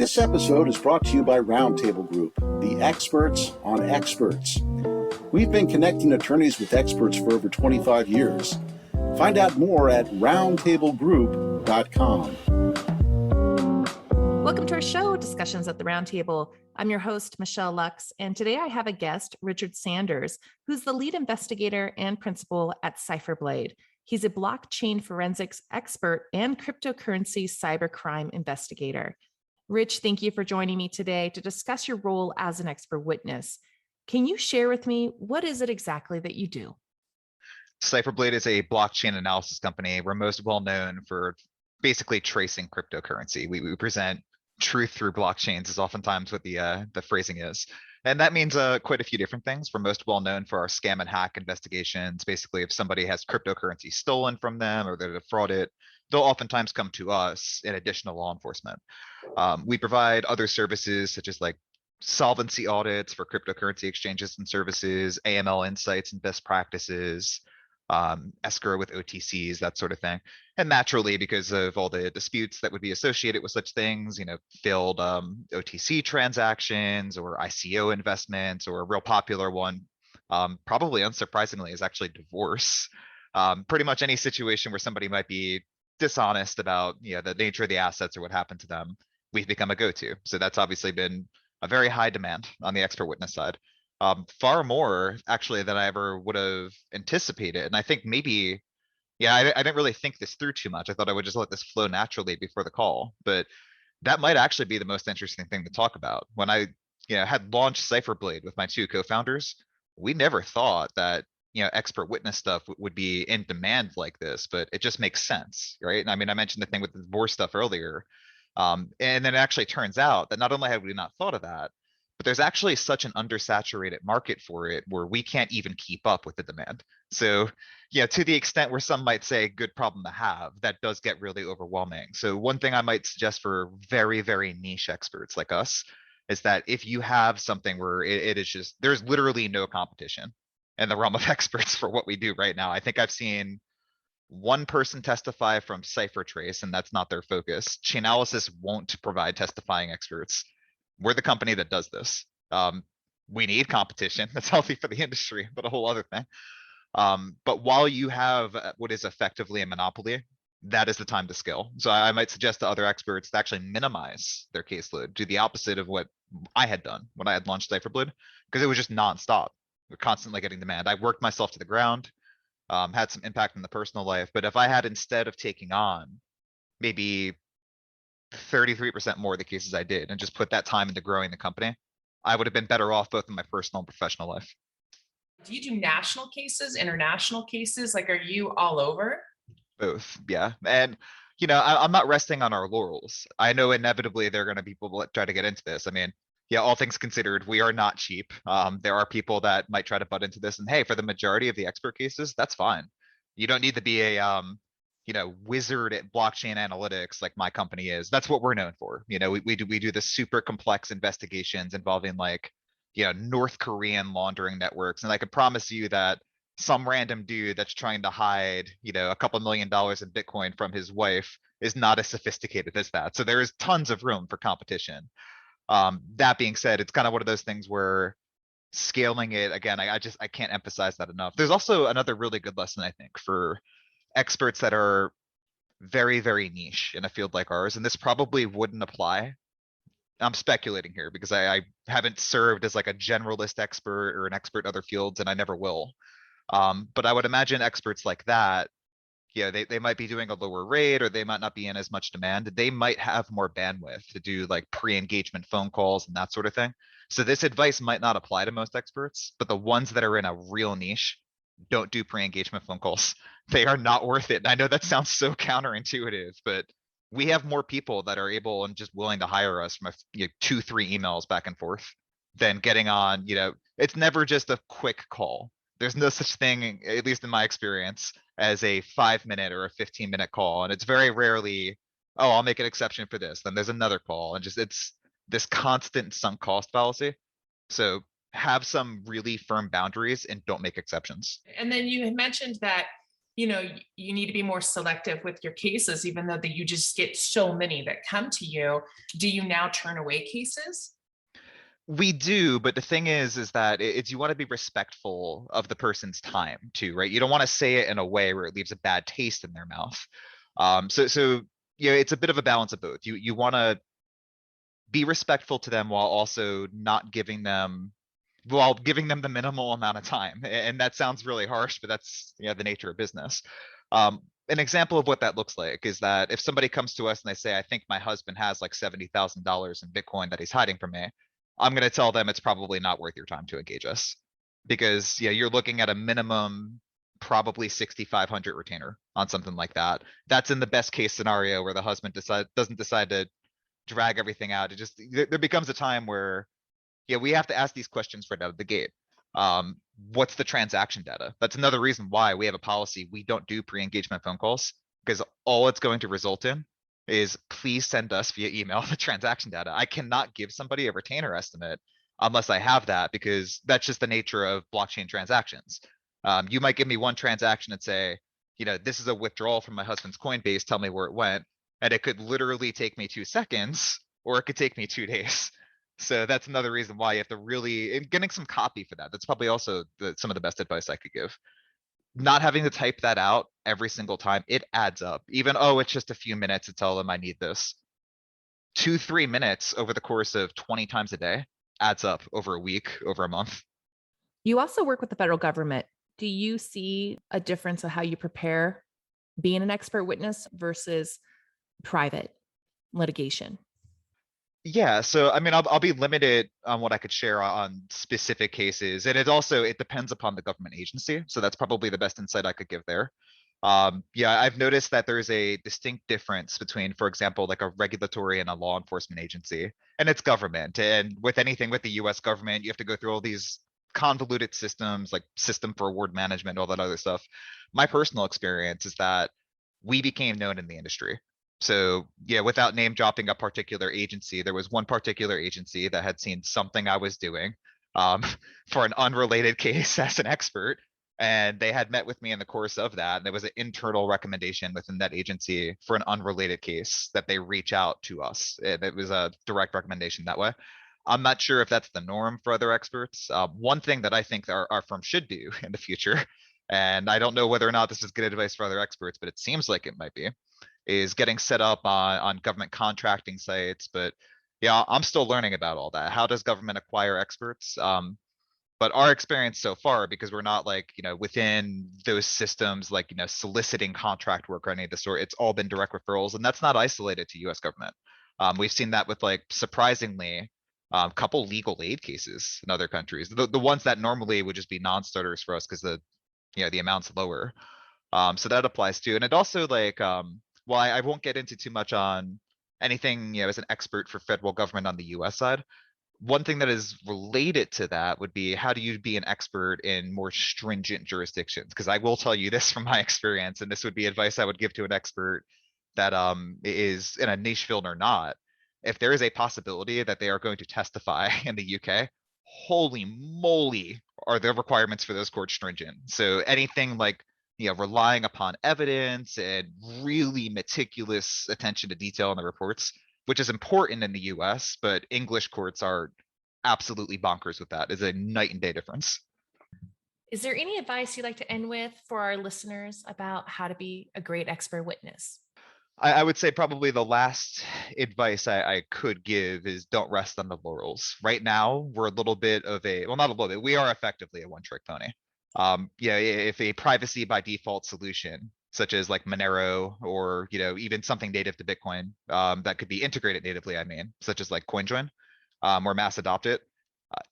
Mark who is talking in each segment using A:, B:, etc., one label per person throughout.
A: This episode is brought to you by Roundtable Group, the experts on experts. We've been connecting attorneys with experts for over 25 years. Find out more at roundtablegroup.com.
B: Welcome to our show, Discussions at the Roundtable. I'm your host, Michelle Loux, and today I have a guest, Richard Sanders, who's the lead investigator and principal at Cyberblade. He's a blockchain forensics expert and cryptocurrency cybercrime investigator. Rich, thank you for joining me today to discuss your role as an expert witness. Can you share with me, what is it exactly that you do?
C: Cyberblade is a blockchain analysis company. We're most well known for basically tracing cryptocurrency. We present truth through blockchains is oftentimes what the phrasing is. And that means quite a few different things. We're most well known for our scam and hack investigations. Basically, if somebody has cryptocurrency stolen from them or they're defrauded, they'll oftentimes come to us in addition to law enforcement. We provide other services such as like solvency audits for cryptocurrency exchanges and services, AML insights and best practices, escrow with OTCs, that sort of thing. And naturally, because of all the disputes that would be associated with such things, failed OTC transactions or ICO investments, or a real popular one, probably unsurprisingly, is actually divorce. Pretty much any situation where somebody might be dishonest about the nature of the assets or what happened to them, we've become a go-to. So that's obviously been a very high demand on the expert witness side. Far more actually than I ever would have anticipated. And I think maybe, I didn't really think this through too much. I thought I would just let this flow naturally before the call, but that might actually be the most interesting thing to talk about. When I had launched Cyberblade with my two co-founders, we never thought that expert witness stuff would be in demand like this, but it just makes sense, right? And I mean, I mentioned the thing with the divorce stuff earlier. And then it actually turns out that not only have we not thought of that, but there's actually such an undersaturated market for it where we can't even keep up with the demand. So, to the extent where some might say good problem to have, that does get really overwhelming. So one thing I might suggest for very, very niche experts like us is that if you have something where it is just, there's literally no competition in the realm of experts for what we do right now. I think I've seen one person testify from CipherTrace, and that's not their focus. Chainalysis won't provide testifying experts. We're the company that does this. We need competition. That's healthy for the industry, but a whole other thing. But while you have what is effectively a monopoly, that is the time to scale. So I might suggest to other experts to actually minimize their caseload, do the opposite of what I had done when I had launched Cyberblade, because it was just nonstop. We're constantly getting demand. I worked myself to the ground, had some impact in the personal life. But if I had, instead of taking on maybe 33% more of the cases I did and just put that time into growing the company, I would have been better off both in my personal and professional life.
D: Do you do national cases, international cases? Like, are you all over?
C: Both, yeah. And, I'm not resting on our laurels. I know inevitably there are going to be people that try to get into this. I mean, all things considered, we are not cheap. There are people that might try to butt into this, and hey, for the majority of the expert cases, that's fine. You don't need to be a wizard at blockchain analytics like my company is. That's what we're known for. We do the super complex investigations involving North Korean laundering networks, and I can promise you that some random dude that's trying to hide a couple $1 million in Bitcoin from his wife is not as sophisticated as that. So there is tons of room for competition. That being said, it's kind of one of those things where scaling it, again, I can't emphasize that enough. There's also another really good lesson, I think, for experts that are very, very niche in a field like ours, and this probably wouldn't apply. I'm speculating here because I haven't served as like a generalist expert or an expert in other fields, and I never will. But I would imagine experts like that, they might be doing a lower rate, or they might not be in as much demand. They might have more bandwidth to do like pre-engagement phone calls and that sort of thing. So this advice might not apply to most experts, but the ones that are in a real niche, don't do pre-engagement phone calls. They are not worth it. And I know that sounds so counterintuitive, but we have more people that are able and just willing to hire us from 2-3 emails back and forth than getting on, it's never just a quick call. There's no such thing, at least in my experience, as a 5-minute or a 15-minute call. And it's very rarely, oh, I'll make an exception for this. Then there's another call, and just, it's this constant sunk cost fallacy. So have some really firm boundaries and don't make exceptions.
D: And then you had mentioned that you need to be more selective with your cases, even though that you just get so many that come to you. Do you now turn away cases?
C: We do, but the thing is that it's you want to be respectful of the person's time too, right? You don't want to say it in a way where it leaves a bad taste in their mouth. So it's a bit of a balance of both. You want to be respectful to them while also not giving them while giving them the minimal amount of time. And that sounds really harsh, but that's the nature of business. An example of what that looks like is that if somebody comes to us and they say, I think my husband has like $70,000 in Bitcoin that he's hiding from me, I'm going to tell them it's probably not worth your time to engage us because you're looking at a minimum probably 6,500 retainer on something like that. That's in the best case scenario where the husband doesn't decide to drag everything out. It just there becomes a time where we have to ask these questions right out of the gate. What's the transaction data? That's another reason why we have a policy. We don't do pre-engagement phone calls because all it's going to result in is please send us via email the transaction data. I cannot give somebody a retainer estimate unless I have that because that's just the nature of blockchain transactions. You might give me one transaction and say, this is a withdrawal from my husband's Coinbase. Tell me where it went. And it could literally take me 2 seconds or it could take me 2 days. So that's another reason why you have to really and getting some copy for that. That's probably also some of the best advice I could give. Not having to type that out every single time, it adds up. Even, it's just a few minutes to tell them I need this. 2-3 minutes over the course of 20 times a day adds up over a week, over a month.
B: You also work with the federal government. Do you see a difference of how you prepare being an expert witness versus private litigation?
C: Yeah, so I mean, I'll be limited on what I could share on specific cases, and it depends upon the government agency. So that's probably the best insight I could give there. I've noticed that there's a distinct difference between, for example, like a regulatory and a law enforcement agency, and it's government. And with anything with the U.S. government, you have to go through all these convoluted systems, like system for award management, all that other stuff. My personal experience is that we became known in the industry. So without name dropping a particular agency, there was one particular agency that had seen something I was doing um, for an unrelated case as an expert. And they had met with me in the course of that. And there was an internal recommendation within that agency for an unrelated case that they reach out to us. It was a direct recommendation that way. I'm not sure if that's the norm for other experts. One thing that I think our firm should do in the future, and I don't know whether or not this is good advice for other experts, but it seems like it might be, is getting set up on government contracting sites. But I'm still learning about all that. How does government acquire experts? But our experience so far, because we're not like, within those systems, like, soliciting contract work or any of the sort, it's all been direct referrals. And that's not isolated to US government. We've seen that with like, surprisingly, couple legal aid cases in other countries. The ones that normally would just be non-starters for us because the amount's lower. So that applies too. And it also like, well, I won't get into too much on anything, as an expert for federal government on the US side. One thing that is related to that would be how do you be an expert in more stringent jurisdictions? Because I will tell you this from my experience, and this would be advice I would give to an expert that is in a niche field or not. If there is a possibility that they are going to testify in the UK, holy moly, are the requirements for those courts stringent. So anything like relying upon evidence and really meticulous attention to detail in the reports, which is important in the US, but English courts are absolutely bonkers with that. It's a night and day difference.
B: Is there any advice you'd like to end with for our listeners about how to be a great expert witness?
C: I would say probably the last advice I could give is don't rest on the laurels. Right now, we're a little bit of well, not a little bit, we are effectively a one-trick pony. If a privacy by default solution, such as like Monero or, even something native to Bitcoin, that could be integrated natively, such as like CoinJoin, or mass adopt it,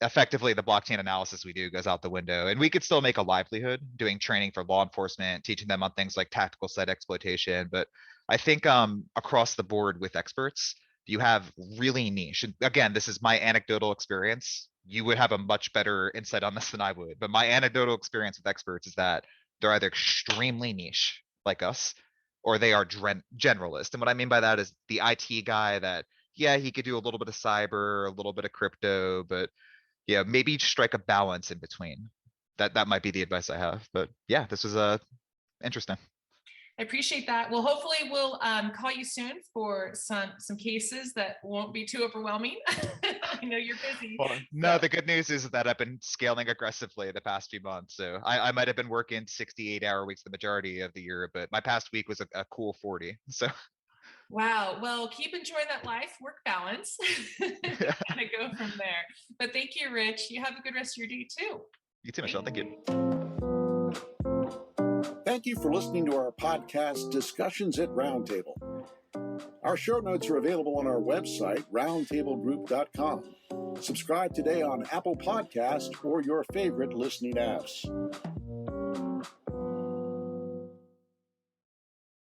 C: effectively the blockchain analysis we do goes out the window. And we could still make a livelihood doing training for law enforcement, teaching them on things like tactical site exploitation. But I think across the board with experts, you have really niche. And again, this is my anecdotal experience. You would have a much better insight on this than I would. But my anecdotal experience with experts is that they're either extremely niche, like us, or they are generalist. And what I mean by that is the IT guy that, he could do a little bit of cyber, a little bit of crypto, but maybe strike a balance in between. That might be the advice I have. But this was interesting.
D: I appreciate that. Well, hopefully we'll call you soon for some cases that won't be too overwhelming. I know you're busy.
C: Well, no, the good news is that I've been scaling aggressively the past few months. So I might have been working 68-hour weeks the majority of the year, but my past week was a cool 40. So
D: Wow. Well, keep enjoying that life-work balance. Kind of go from there. But thank you, Rich. You have a good rest of your day too.
C: you too, Michelle. Thank you.
A: Thank you for listening to our podcast, Discussions at Roundtable. Our show notes are available on our website, roundtablegroup.com. Subscribe today on Apple Podcasts or your favorite listening apps.